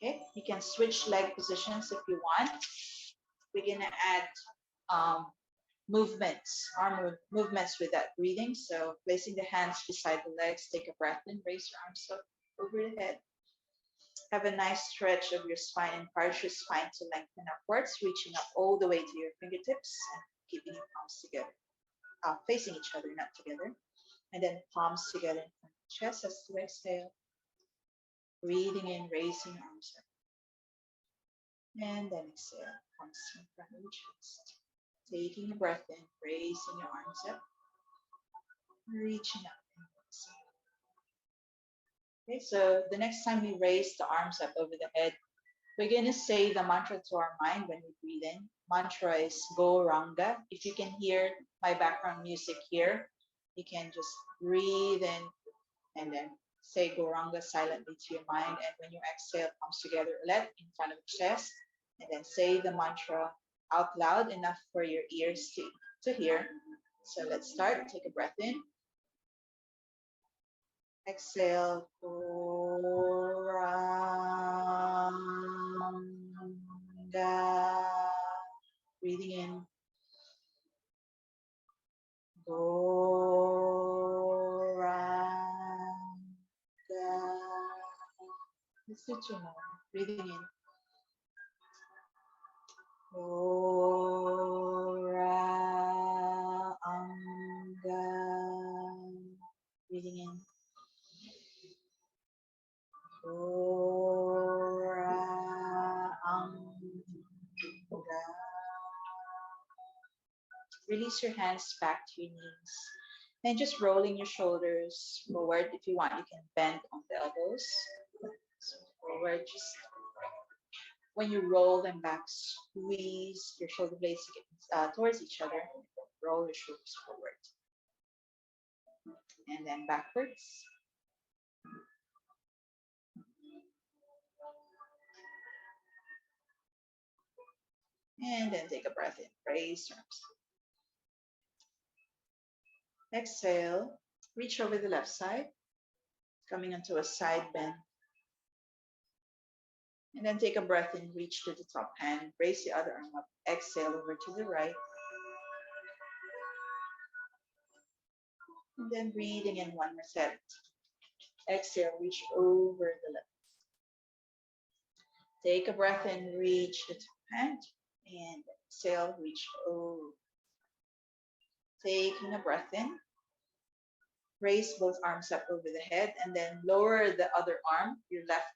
Okay, you can switch leg positions if you want. We're gonna add um, movements, movements with that breathing. So placing the hands beside the legs, take a breath in, raise your arms up over the head. Have a nice stretch of your spine. Encourage your spine to lengthen upwards, reaching up all the way to your fingertips and keeping your palms together, facing each other, not together. And then palms together in front of the chest as you exhale. Breathing in, raising your arms up. And then exhale, palms in front of the chest. Taking a breath in, raising your arms up, reaching up. Okay, so the next time we raise the arms up over the head, we're going to say the mantra to our mind when we breathe in. Mantra is Goranga. If you can hear my background music here, you can just breathe in and then say Goranga silently to your mind. And when you exhale, palms together, let in front of the chest, and then say the mantra out loud enough for your ears to hear. So let's start. Take a breath in. Exhale. Goranga. Breathing in. Goranga. Let's do two more. Breathing in. Goranga. Breathing in. Goranga. Release your hands back to your knees and just rolling your shoulders forward. If you want, you can bend on the elbows. So forward, just when you roll them back, squeeze your shoulder blades towards each other. Roll your shoulders forward. And then backwards. And then take a breath in. Raise your arms. Exhale. Reach over the left side, coming into a side bend. And then take a breath in, reach to the top hand, raise the other arm up, exhale over to the right. And then breathing in one more set. Exhale, reach over the left. Take a breath in, reach the top hand, and exhale, reach over. Taking a breath in, raise both arms up over the head, and then lower the other arm, your left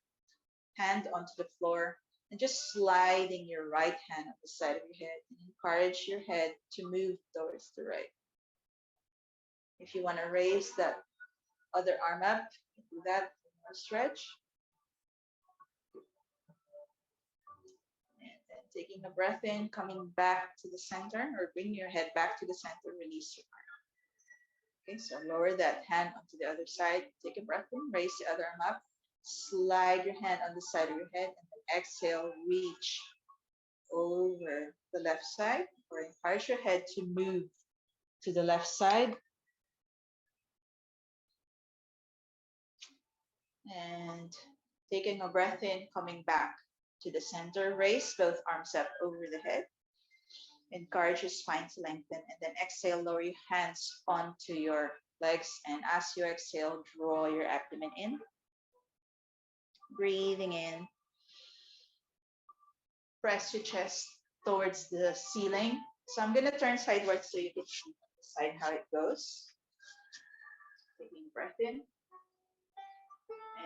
hand onto the floor, and just sliding your right hand at the side of your head. And encourage your head to move towards the right. If you want to raise that other arm up, do that, more stretch. And then taking a breath in, coming back to the center, or bring your head back to the center, release your arm. Okay, so lower that hand onto the other side. Take a breath in, raise the other arm up, slide your hand on the side of your head, and then exhale, reach over the left side, or encourage your head to move to the left side. And taking a breath in, coming back to the center, raise both arms up over the head. Encourage your spine to lengthen, and then exhale, lower your hands onto your legs, and as you exhale, draw your abdomen in. Breathing in. Press your chest towards the ceiling. So I'm going to turn sideways so you can see on the side how it goes. Taking a breath in,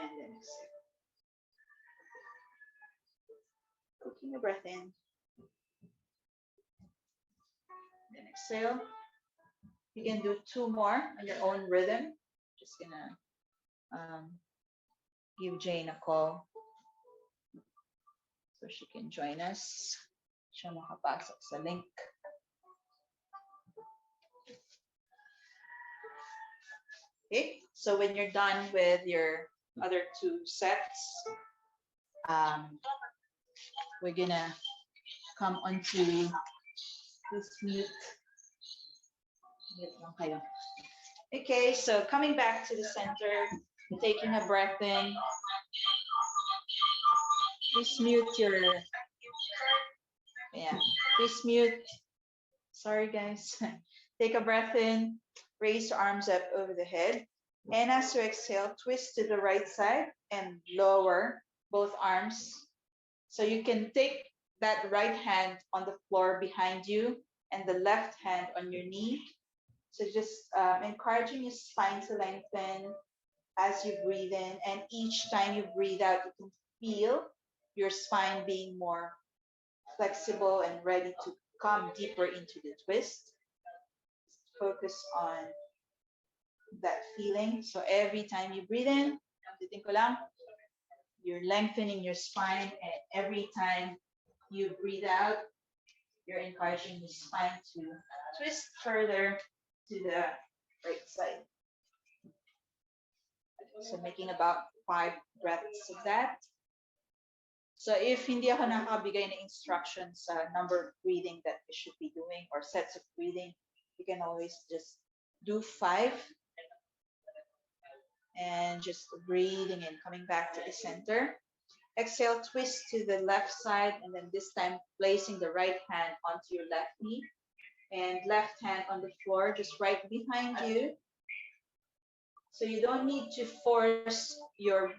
and then exhale. Taking a breath in, then exhale. You can do two more on your own rhythm. Just gonna give Jane a call so she can join us. Siya makapasok sa link. Okay, so when you're done with your other two sets, we're gonna come onto this mute. Okay, so coming back to the center, taking a breath in. Please mute your, yeah, please mute. Sorry, guys. Take a breath in, raise your arms up over the head. And as you exhale, twist to the right side and lower both arms. So you can take that right hand on the floor behind you and the left hand on your knee. So just encouraging your spine to lengthen as you breathe in. And each time you breathe out, you can feel your spine being more flexible and ready to come deeper into the twist. Focus on that feeling. So every time you breathe in, ulitin ko lang, you're lengthening your spine, and every time you breathe out, you're encouraging the spine to twist further to the right side. So making about 5 breaths of that. So if hindi ako nakabigay ng instructions sa number of breathing that we should be doing or sets of breathing, you can always just do 5 and just breathing in, coming back to the center. Exhale, twist to the left side, and then this time placing the right hand onto your left knee and left hand on the floor, just right behind you. So you don't need to force your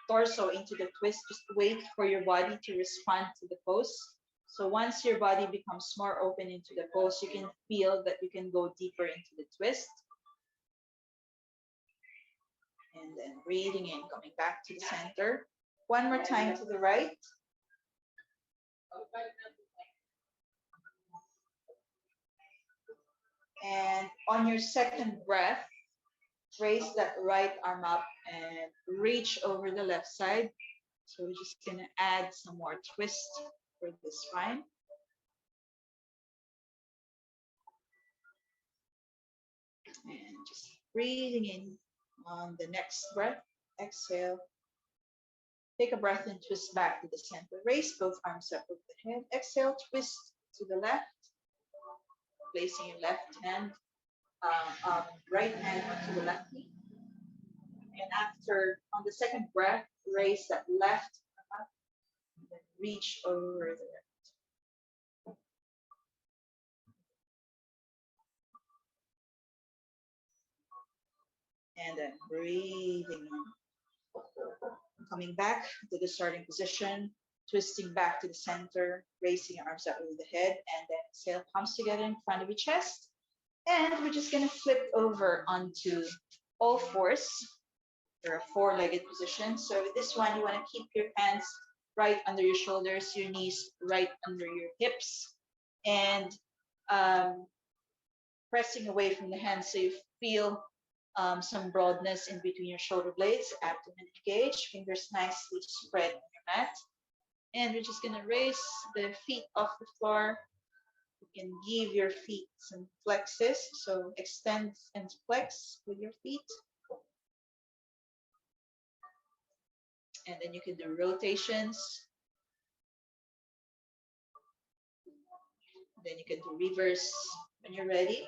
torso into the twist, just wait for your body to respond to the pose. So once your body becomes more open into the pose, you can feel that you can go deeper into the twist. And then breathing in, coming back to the center. One more time to the right. And on your second breath, raise that right arm up and reach over the left side. So we're just gonna add some more twist for the spine. And just breathing in on the next breath. Exhale. Take a breath and twist back to the center. Raise both arms up over the head. Exhale, twist to the left. Placing your left hand, right hand onto the left knee. And after, on the second breath, raise that left up and then reach over the right. And then breathing in. Coming back to the starting position, twisting back to the center, raising your arms up over the head, and then exhale, palms together in front of your chest. And we're just gonna flip over onto all fours. They're a 4-legged position. So with this one, you wanna keep your hands right under your shoulders, your knees right under your hips, and pressing away from the hands so you feel some broadness in between your shoulder blades, abdomen engaged, fingers nicely spread on your mat. And we're just gonna raise the feet off the floor. You can give your feet some flexes, so extend and flex with your feet. And then you can do rotations. Then you can do reverse when you're ready.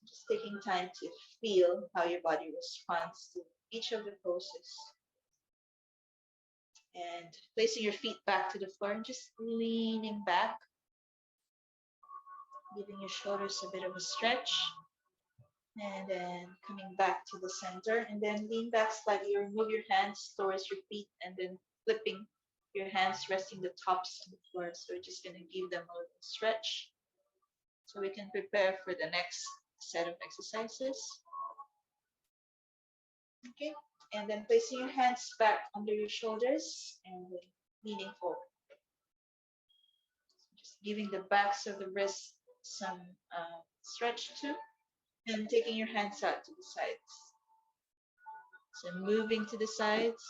Just taking time to feel how your body responds to each of the poses. And placing your feet back to the floor and just leaning back, giving your shoulders a bit of a stretch. And then coming back to the center, and then lean back slightly, or move your hands towards your feet, and then flipping your hands, resting the tops on the floor. So we're just gonna give them a little stretch so we can prepare for the next set of exercises. Okay, and then placing your hands back under your shoulders and then leaning forward. Just giving the backs of the wrists some stretch too, and taking your hands out to the sides. So moving to the sides.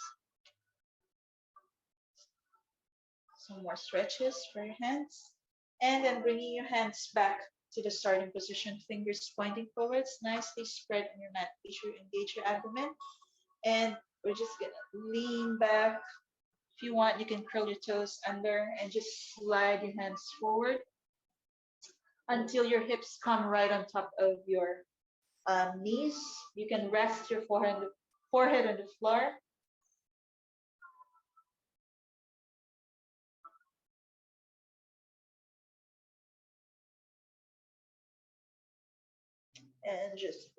Some more stretches for your hands. And then bringing your hands back to the starting position, fingers pointing forwards, nicely spread on your mat. Be sure to engage your abdomen. And we're just gonna lean back. If you want, you can curl your toes under and just slide your hands forward until your hips come right on top of your knees. You can rest your forehead on the floor. and just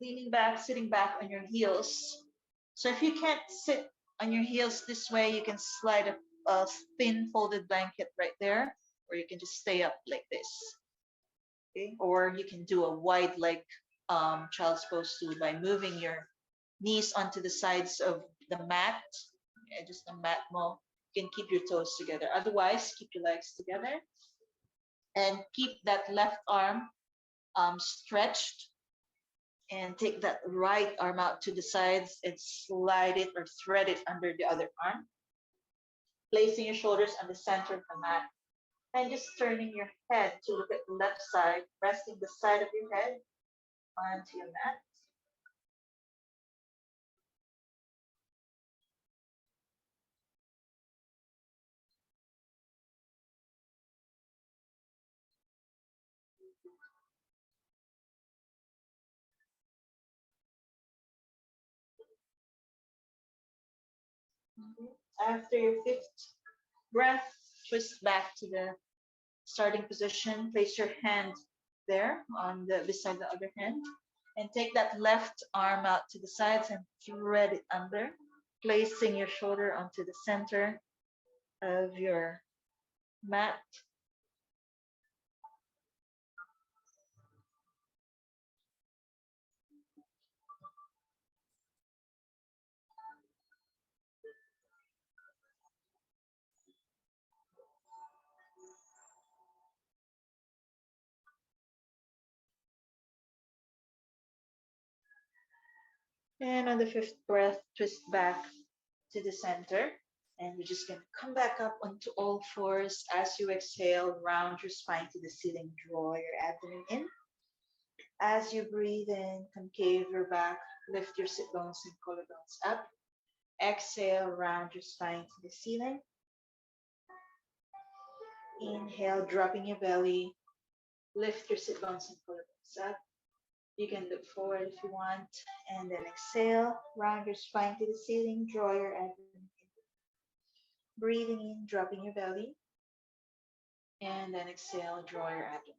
leaning back, sitting back on your heels. So if you can't sit on your heels this way, you can slide a thin folded blanket right there, or you can just stay up like this. Okay, or you can do a wide leg child's pose too by moving your knees onto the sides of the mat. Yeah, just the mat mo. You can keep your toes together. Otherwise, keep your legs together and keep that left arm stretched, and take that right arm out to the sides and slide it or thread it under the other arm, placing your shoulders on the center of the mat and just turning your head to look at the left side, resting the side of your head onto your mat. After your fifth breath, twist back to the starting position. Place your hand there on the beside the other hand, and take that left arm out to the sides and thread it under, placing your shoulder onto the center of your mat. And on the fifth breath, twist back to the center. And you're just going to come back up onto all fours. As you exhale, round your spine to the ceiling, draw your abdomen in. As you breathe in, concave your back, lift your sit bones and collarbones up. Exhale, round your spine to the ceiling. Inhale, dropping your belly, lift your sit bones and collarbones up. You can look forward if you want, and then exhale, round your spine to the ceiling, draw your abdomen in. Breathing in, dropping your belly, and then exhale, draw your abdomen.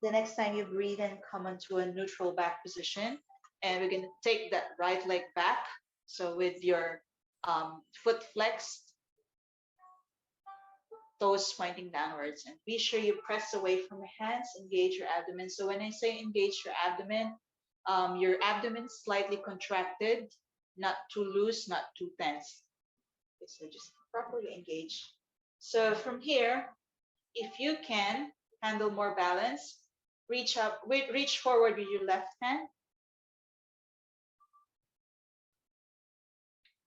The next time you breathe in, come onto a neutral back position, and we're going to take that right leg back. So with your foot flexed, toes pointing downwards, and be sure you press away from your hands, engage your abdomen. So when I say engage your abdomen slightly contracted, not too loose, not too tense. Okay, so just properly engage. So from here, if you can handle more balance, reach forward with your left hand.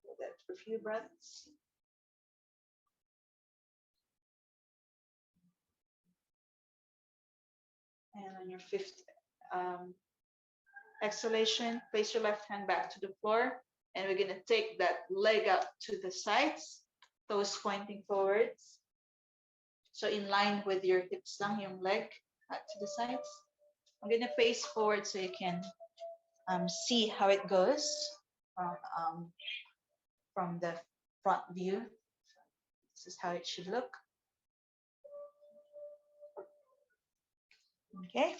Hold that for a few breaths. And on your fifth exhalation, place your left hand back to the floor. And we're going to take that leg up to the sides, toes pointing forwards. So in line with your hips lang, yung leg out to the sides. I'm going to face forward so you can see how it goes from the front view. This is how it should look. Okay.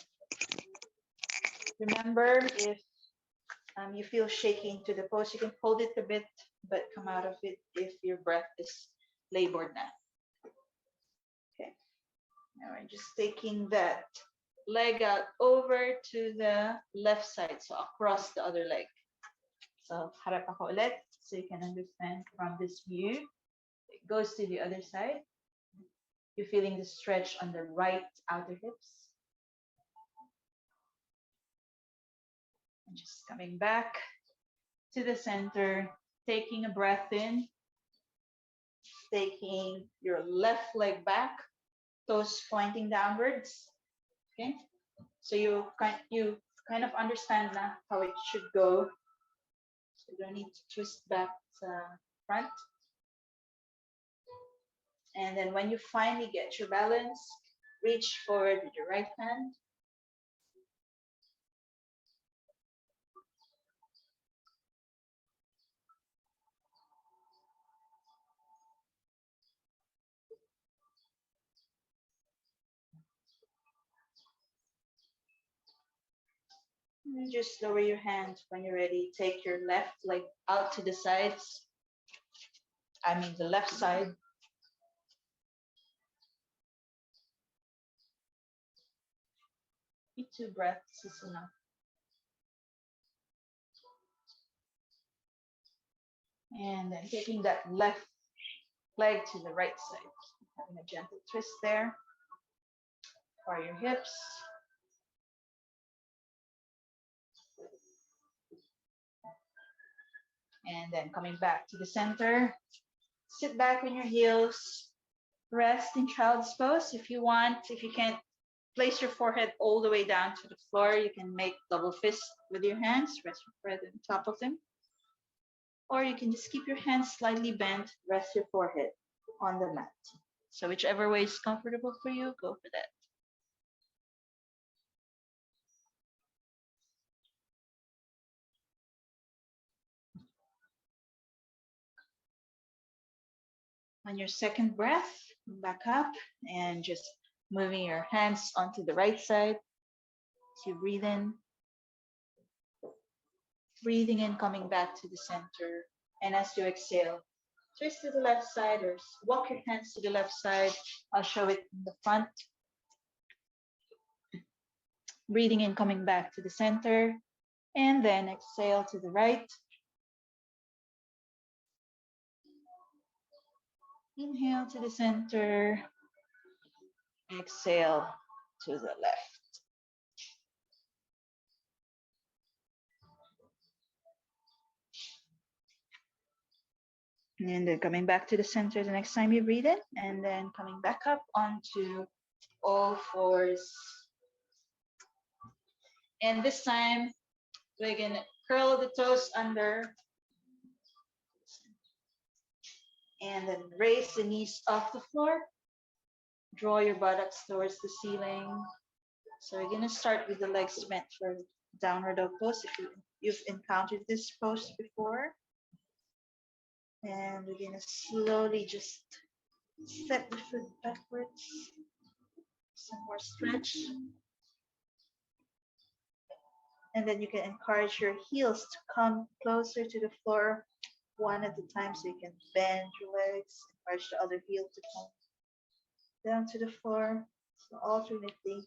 Remember, if you feel shaking to the pose, you can hold it a bit, but come out of it if your breath is labored now. Okay. Now we're just taking that leg out over to the left side, so across the other leg. So harap ako ulit, so you can understand from this view. It goes to the other side. You're feeling the stretch on the right outer hips. And just coming back to the center, taking a breath in, taking your left leg back, toes pointing downwards. Okay, so you kind of understand now how it should go. So you don't need to twist back to front. And then when you finally get your balance, reach forward with your right hand. You just lower your hand when you're ready. Take your left leg out to the sides. I mean the left side. Maybe 2 breaths is enough. And then taking that left leg to the right side. Having a gentle twist there for your hips. And then coming back to the center. Sit back on your heels. Rest in child's pose if you want. If you can't place your forehead all the way down to the floor, you can make double fist with your hands. Rest your forehead on top of them. Or you can just keep your hands slightly bent. Rest your forehead on the mat. So whichever way is comfortable for you, go for that. On your second breath, back up and just moving your hands onto the right side. As you breathe in, breathing in, coming back to the center. And as you exhale, twist to the left side or walk your hands to the left side. I'll show it in the front. Breathing in, coming back to the center. And then exhale to the right. Inhale to the center. Exhale to the left. And then coming back to the center the next time you breathe in, and then coming back up onto all fours. And this time, we're gonna curl the toes under. And then raise the knees off the floor. Draw your buttocks towards the ceiling. So we're gonna start with the legs bent for downward dog pose if you've encountered this pose before. And we're gonna slowly just step the foot backwards. Some more stretch. And then you can encourage your heels to come closer to the floor one at a time so you can bend your legs, encourage the other heel to come down to the floor. So alternately.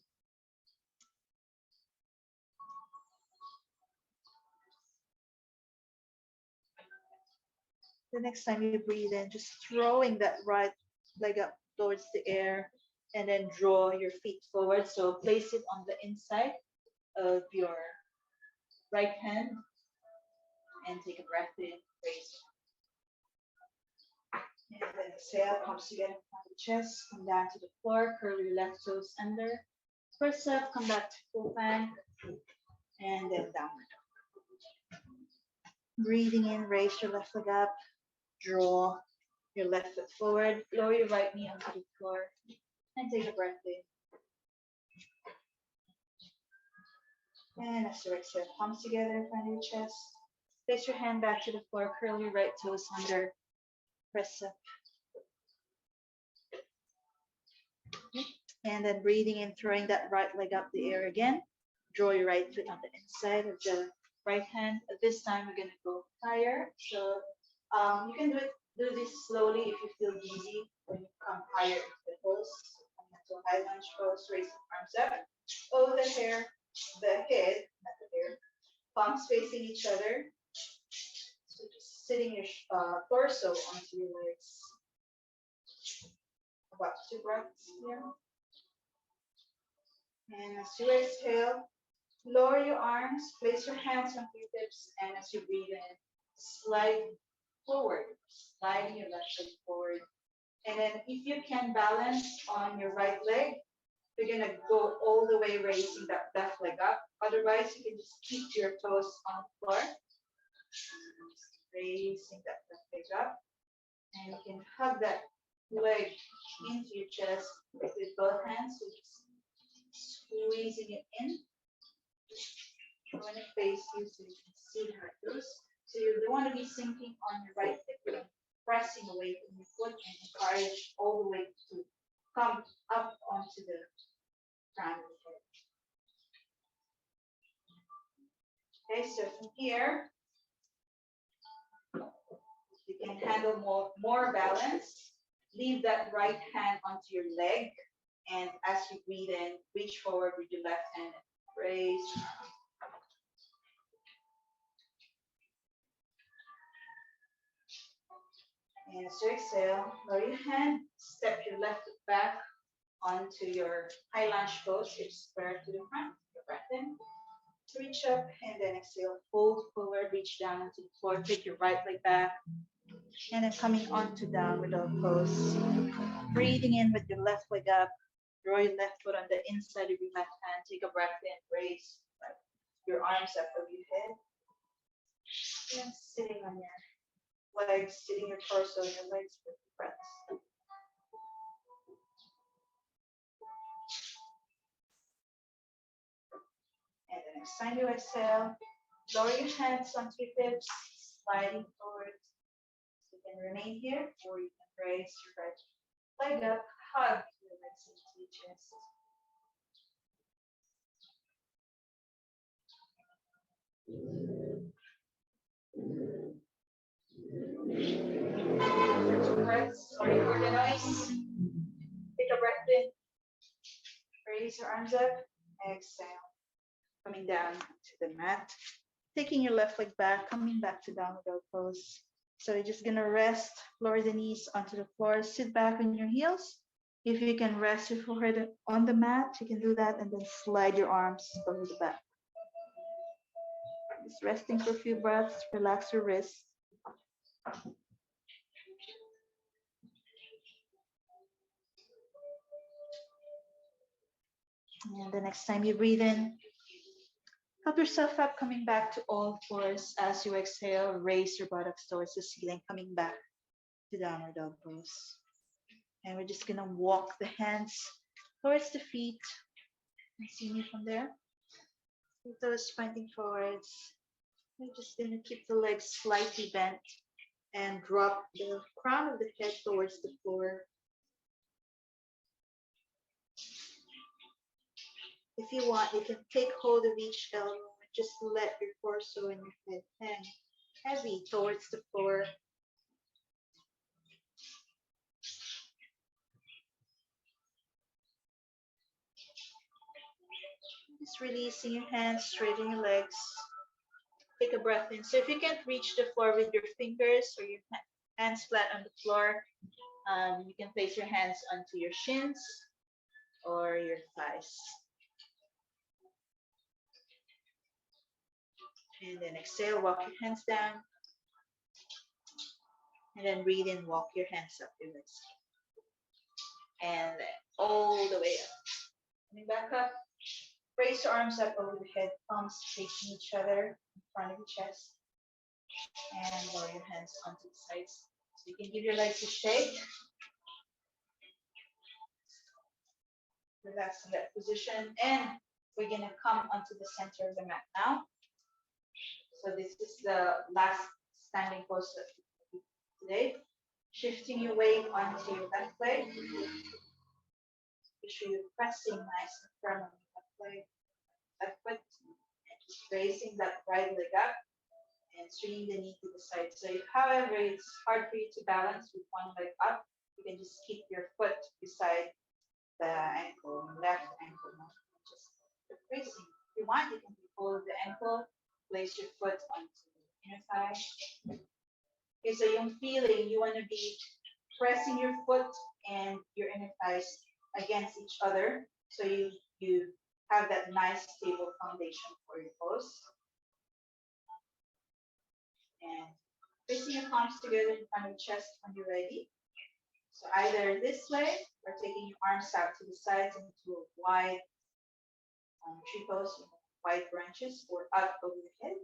The next time you breathe in, just throwing that right leg up towards the air and then draw your feet forward. So place it on the inside of your right hand and take a breath in, raise. And then exhale, palms together on the chest, come down to the floor, curl your left toes under. Press up, come back to full plank, and then downward. Breathing in, raise your left leg up, draw your left foot forward, lower your right knee onto the floor, and take a breath in. And as you exhale, palms together in front of your chest. Place your hand back to the floor, curl your right toes under, press up. And then breathing in, throwing that right leg up the air again. Draw your right foot on the inside of the right hand. This time we're gonna go higher. So you can do this slowly if you feel dizzy when you come higher into the pose. So high lunge pose, raise the arms up. Over the head, not the hair, palms facing each other. So just sitting your torso onto your legs. About 2 breaths here. And as you exhale, lower your arms, place your hands on your hips, and as you breathe in, slide forward, sliding your left leg forward. And then if you can balance on your right leg, you're gonna go all the way raising that left leg up. Otherwise, you can just keep your toes on the floor. Just raising that left leg up. And you can hug that leg into your chest with both hands. So just squeezing it in. I want to face you so you can see how it goes. So you don't want to be sinking on your right hip, but pressing away from your foot and encourage all the way to come up onto the ground of the head. Okay, so from here, you can handle more balance. Leave that right hand onto your leg. And as you breathe in, reach forward with your left hand. Raise. And as you exhale, lower your hand, step your left foot back onto your high lunge pose, hips square to the front. Your breath in, reach up, and then exhale, fold forward, reach down onto the floor, take your right leg back, and then coming onto downward dog pose. Breathing in with your left leg up, draw your left foot on the inside of your left hand, take a breath in, raise your arms up over your head, and sitting on your legs, sitting your torso on your legs with breaths. And the next time you exhale, lower your hands onto your hips, sliding forward. So you can remain here, or you can raise your right leg up, hug your legs into your chest. Breaths, sorry for the noise. Take a breath in, raise your arms up, exhale. Coming down to the mat, taking your left leg back, coming back to downward dog pose. So you're just gonna rest, lower the knees onto the floor, sit back on your heels. If you can rest your forehead on the mat, you can do that, and then slide your arms over the back. Just resting for a few breaths, relax your wrists. And the next time you breathe in, help yourself up, coming back to all fours. As you exhale, raise your buttocks towards the ceiling, coming back to downward dog pose. And we're just gonna walk the hands towards the feet. And see me from there. With toes pointing forwards. We're just gonna keep the legs slightly bent and drop the crown of the head towards the floor. If you want, you can take hold of each elbow and just let your torso and your head hang heavy towards the floor. Just releasing your hands, straightening your legs. Take a breath in. So if you can't reach the floor with your fingers or your hands flat on the floor, you can place your hands onto your shins or your thighs. And then exhale, walk your hands down. And then breathe in, walk your hands up your legs. And then all the way up. Coming back up. Raise your arms up over the head, palms facing each other in front of your chest. And lower your hands onto the sides. So you can give your legs a shake. Relax in that position. And we're going to come onto the center of the mat now. So this is the last standing pose of today. Shifting your weight onto your left leg. Make sure you're pressing nice and firm on your left leg. Left foot. And just raising that right leg up and swinging the knee to the side. So if, however, it's hard for you to balance with one leg up, you can just keep your foot beside the ankle, left ankle. Just raising. If you want, you can hold the ankle, place your foot onto the inner thigh. Okay, so yung feeling, you want to be pressing your foot and your inner thighs against each other, so you have that nice stable foundation for your pose. And placing your palms together in front of your chest when you're ready. So either this way or taking your arms out to the sides into a wide tree pose, wide branches, or up over the head.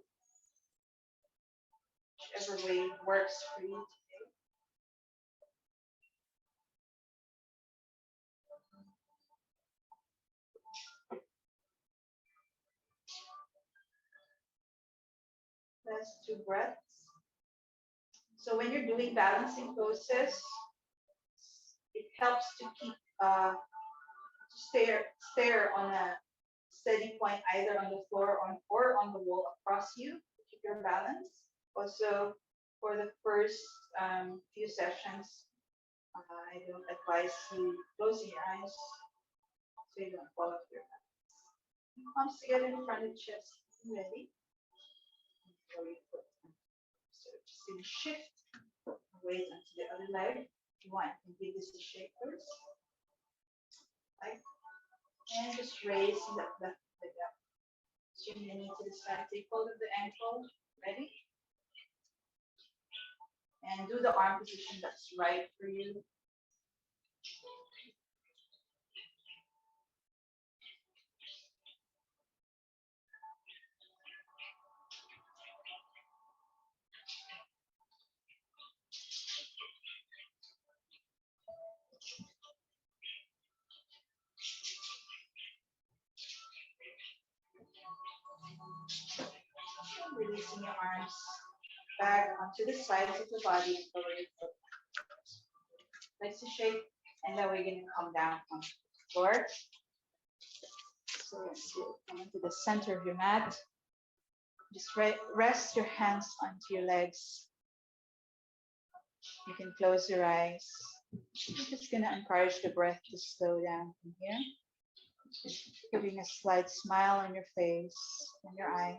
Whichever way works for you today. Last 2 breaths. So when you're doing balancing poses, it helps to keep stare on a steady point either on the floor or on the wall across you to keep your balance. Also, for the first few sessions, I don't advise you closing your eyes so you don't fall off your back. Palms together in front of the chest. Ready? So just gonna shift weight onto the other leg. If you want, you can give this a shake first. Like, and just raise the left leg up. Swing the knee to the side. Take hold of the ankle. Ready? And do the arm position that's right for you. Releasing your arms back onto the sides of the body and lower your foot. Let's shake, and then we're going to come down on the floor. So let's come into the center of your mat. Just rest your hands onto your legs. You can close your eyes. I'm just going to encourage the breath to slow down from here. Just giving a slight smile on your face and your eyes.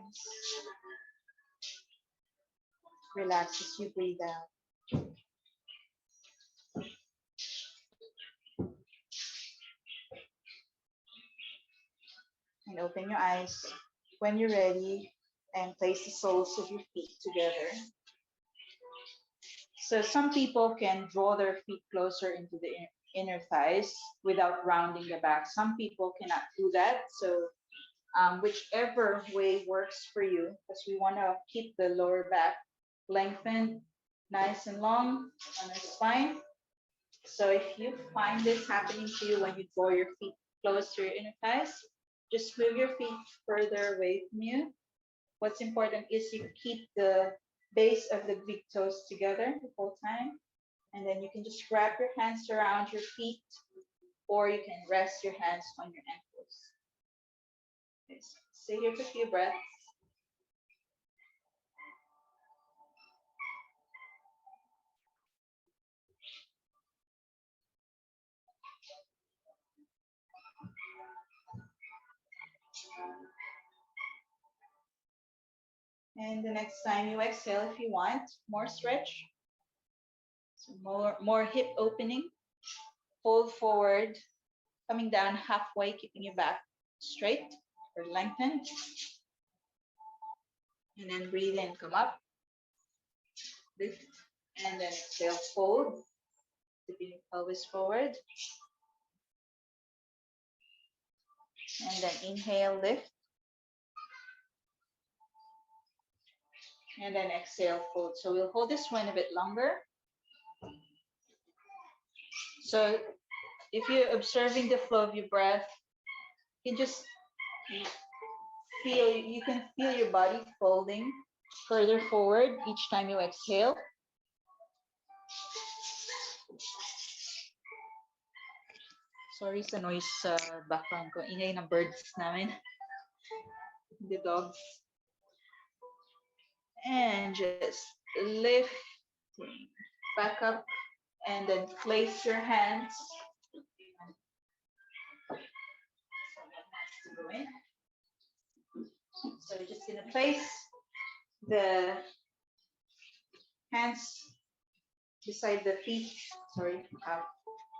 Relax as you breathe out. And open your eyes when you're ready and place the soles of your feet together. So some people can draw their feet closer into the inner thighs without rounding the back. Some people cannot do that. So whichever way works for you, because we want to keep the lower back lengthened, nice and long on the spine. So if you find this happening to you when you draw your feet close to your inner thighs, just move your feet further away from you. What's important is you keep the base of the big toes together the whole time. And then you can just wrap your hands around your feet, or you can rest your hands on your ankles. Okay, so stay here for a few breaths. And the next time you exhale, if you want, more stretch. So more hip opening. Fold forward, coming down halfway, keeping your back straight or lengthened. And then breathe in, come up. Lift. And then exhale, fold. Tipping your pelvis forward. And then inhale, lift. And then exhale, fold. So we'll hold this one a bit longer. So if you're observing the flow of your breath, you just you can feel your body folding further forward each time you exhale. Sorry sa noise sa background ko. Ingay ng birds namin. The dogs. And just lift back up and then place your hands. So you're just going to place the hands beside the feet. Sorry,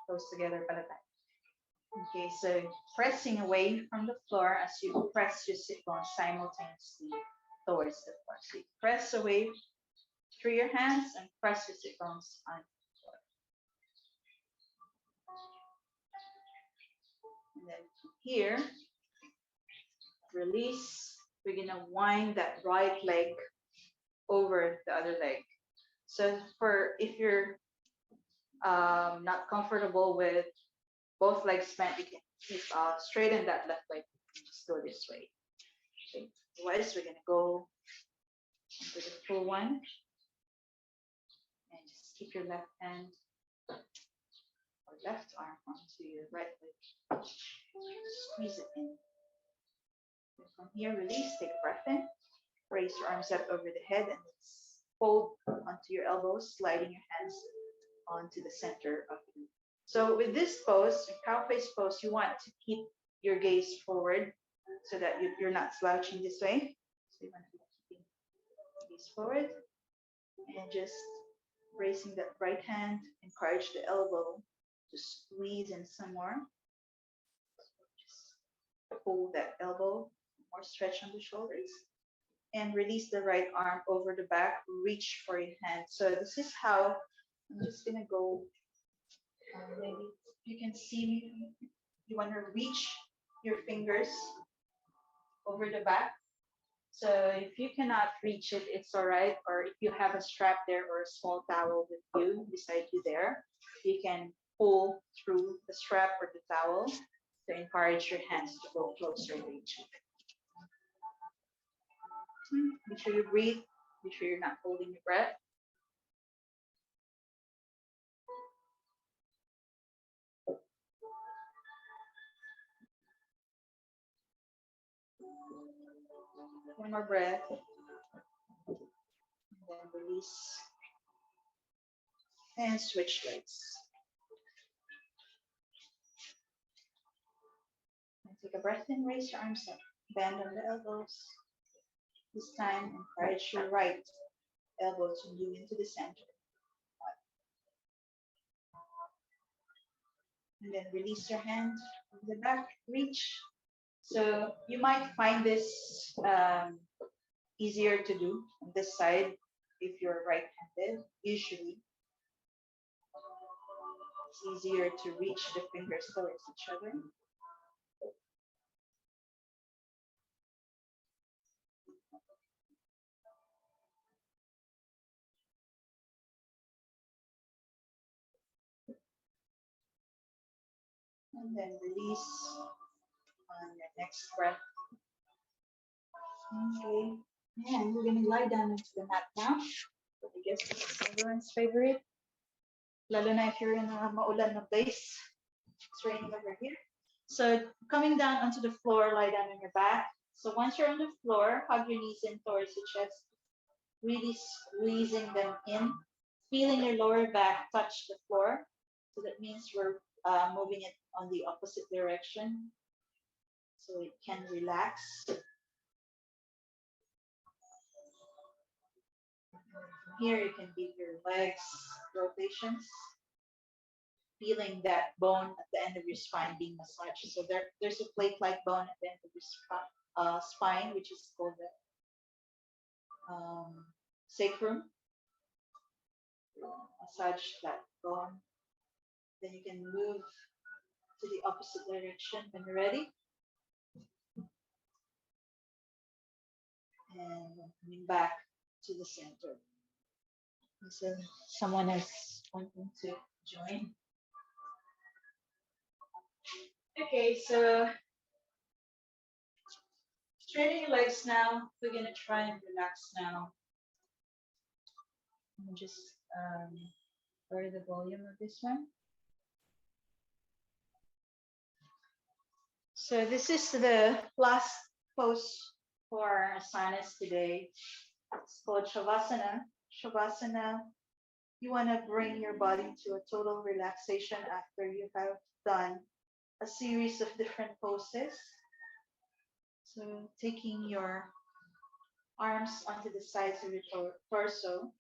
close together. Okay, so pressing away from the floor as you press your sit bone simultaneously towards the floor. So you press away through your hands and press your sit bones on the floor. And then here, release. We're gonna wind that right leg over the other leg. So if you're not comfortable with both legs bent, you can keep straighten that left leg. Just go this way. Okay. Otherwise, we're gonna go into the full one, and just keep your left hand or left arm onto your right leg. Squeeze it in. From here, release, take a breath in, raise your arms up over the head, and fold onto your elbows, sliding your hands onto the center of the room. So with this pose, cow face pose, you want to keep your gaze forward so that you're not slouching this way. So you want to keep your gaze forward and just raising that right hand, encourage the elbow to squeeze in some more. Just pull that elbow, more stretch on the shoulders, and release the right arm over the back, reach for your hand. So this is how, I'm just gonna go, maybe you can see me, you wanna reach your fingers over the back. So if you cannot reach it, it's all right. Or if you have a strap there or a small towel with you, beside you there, you can pull through the strap or the towel to encourage your hands to go closer to each other. Make sure you breathe. Make sure you're not holding your breath. One more breath. And then release. And switch legs. And take a breath in, raise your arms up. Bend on the elbows. This time, encourage your right elbow to move into the center. And then release your hand from the back, reach. So you might find this easier to do on this side if you're right-handed. Usually, it's easier to reach the fingers towards each other. And then release on your next breath. Okay. And we're going to lie down into the mat now. I guess this is everyone's favorite. Lalo na if you're in a maulan na place. It's raining over here. So coming down onto the floor, lie down on your back. So once you're on the floor, hug your knees in towards your chest, really squeezing them in, feeling your lower back touch the floor. So that means we're moving it on the opposite direction so it can relax. Here you can give your legs rotations, feeling that bone at the end of your spine being massaged. So there's a plate-like bone at the end of your spine, which is called the sacrum. Massage that bone. Then you can move to the opposite direction when you're ready. And coming back to the center. So someone is wanting to join. Okay, so straighten your legs now. We're gonna try and relax now. And just lower the volume of this one. So this is the last pose for asanas today. It's called Shavasana. Shavasana, you want to bring your body to a total relaxation after you have done a series of different poses. So taking your arms onto the sides of your torso,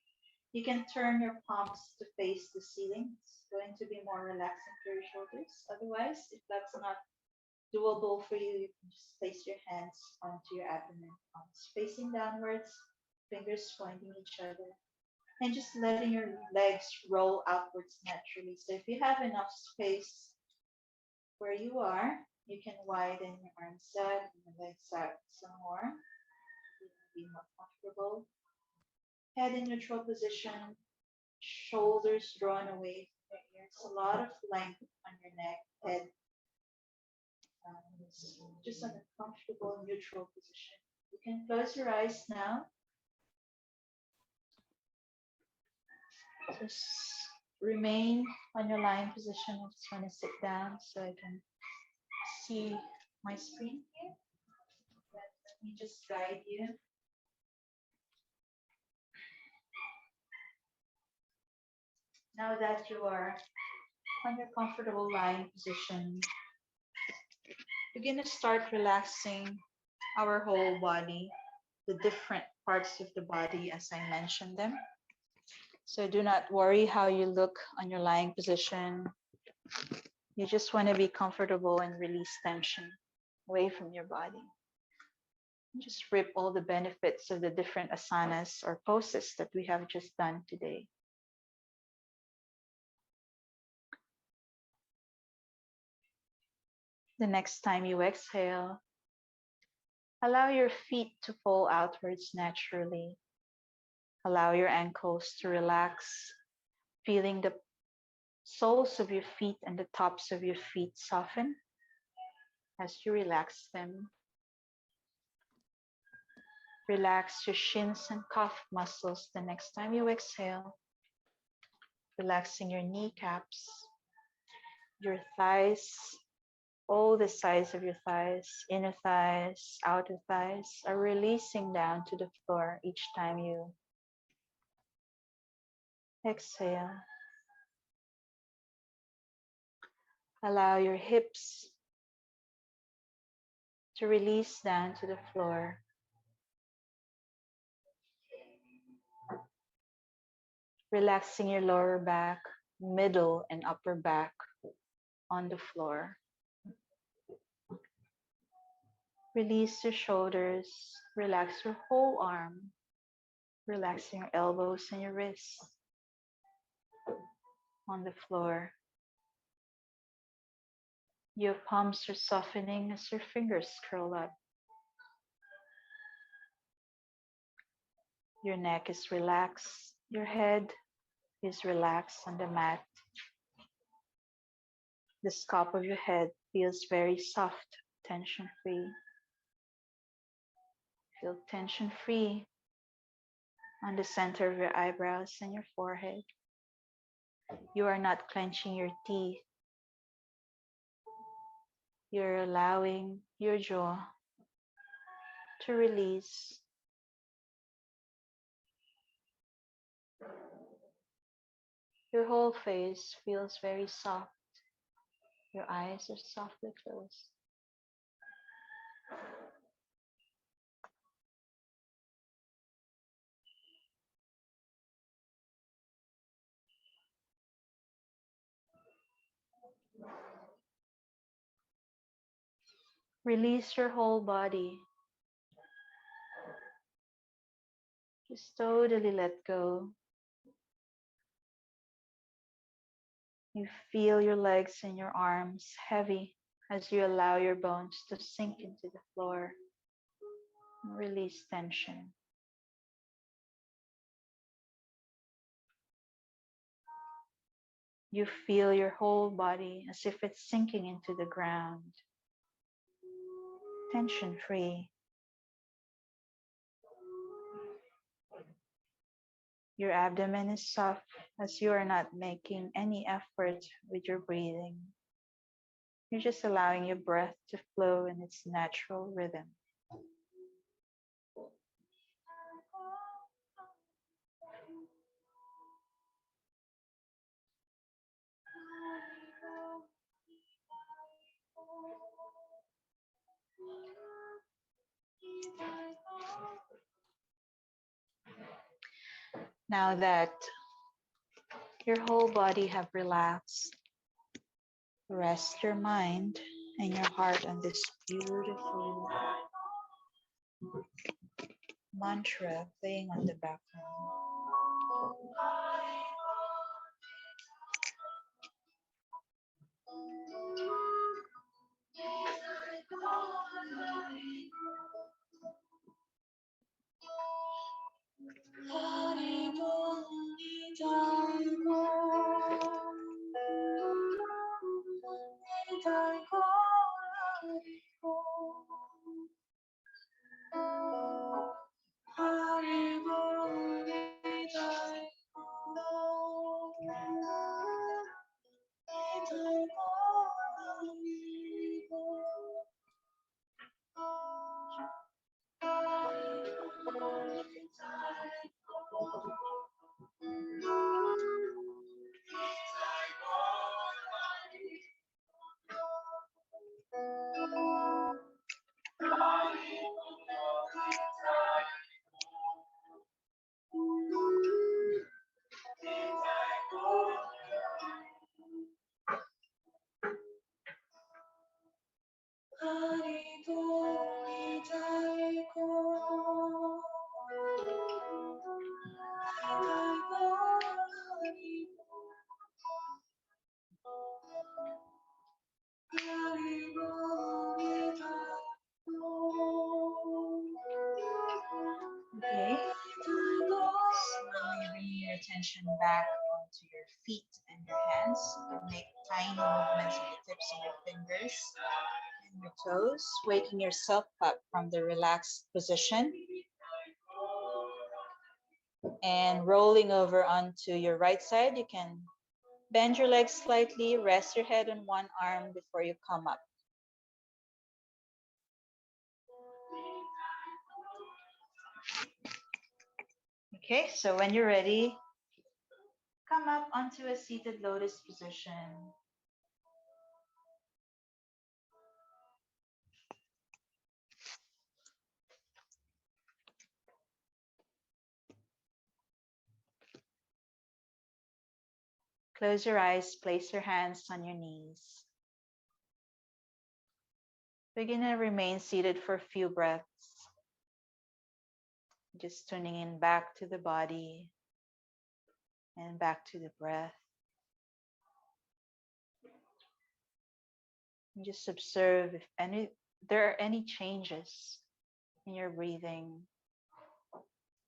you can turn your palms to face the ceiling. It's going to be more relaxing for your shoulders. Otherwise, if that's not doable for you, you can just place your hands onto your abdomen, palms facing downwards, fingers pointing each other, and just letting your legs roll outwards naturally. So if you have enough space where you are, you can widen your arms out and your legs out some more. Be more comfortable. Head in neutral position, shoulders drawn away from your ears. A lot of length on your neck, head. Just in a comfortable neutral position. You can close your eyes now. Just remain on your lying position. I just want to sit down so I can see my screen here. me just guide you. Now that you are on your comfortable lying position, we're going to start relaxing our whole body, the different parts of the body as I mentioned them. So do not worry how you look on your lying position. You just want to be comfortable and release tension away from your body. Just reap all the benefits of the different asanas or poses that we have just done today. The next time you exhale, allow your feet to fall outwards naturally. Allow your ankles to relax, feeling the soles of your feet and the tops of your feet soften as you relax them. Relax your shins and calf muscles the next time you exhale, relaxing your kneecaps, your thighs, all the sides of your thighs, inner thighs, outer thighs are releasing down to the floor each time you exhale. Allow your hips to release down to the floor. Relaxing your lower back, middle and upper back on the floor. Release your shoulders, relax your whole arm, relaxing your elbows and your wrists on the floor. Your palms are softening as your fingers curl up. Your neck is relaxed, your head is relaxed on the mat. The scalp of your head feels very soft, tension-free. Feel tension-free on the center of your eyebrows and your forehead. You are not clenching your teeth. You're allowing your jaw to release. Your whole face feels very soft. Your eyes are softly closed. Release your whole body. Just totally let go. You feel your legs and your arms heavy as you allow your bones to sink into the floor. Release tension. You feel your whole body as if it's sinking into the ground. Tension free. Your abdomen is soft as you are not making any effort with your breathing. You're just allowing your breath to flow in its natural rhythm. Now that your whole body have relaxed, rest your mind and your heart on this beautiful mantra playing on the background. your attention back onto your feet and your hands. You can make tiny movements with the tips of your fingers and your toes, waking yourself up from the relaxed position and rolling over onto your right side. You can bend your legs slightly, rest your head on one arm before you come up. Okay, so when you're ready, come up onto a seated lotus position. Close your eyes, place your hands on your knees. Begin to remain seated for a few breaths. Just tuning in back to the body and back to the breath. And just observe if there are any changes in your breathing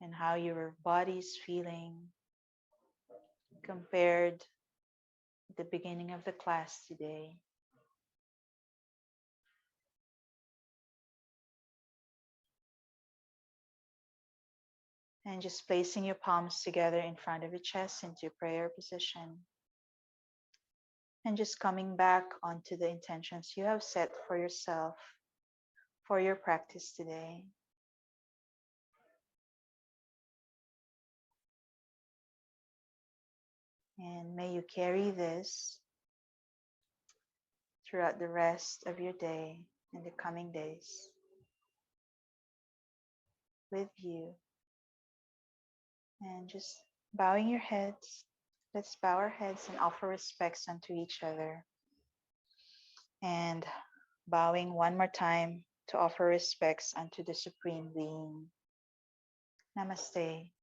and how your body is feeling compared to the beginning of the class today. And just placing your palms together in front of your chest into prayer position. And just coming back onto the intentions you have set for yourself for your practice today. And may you carry this throughout the rest of your day and the coming days with you. And just bowing your heads. Let's bow our heads and offer respects unto each other. And bowing one more time to offer respects unto the Supreme Being. Namaste.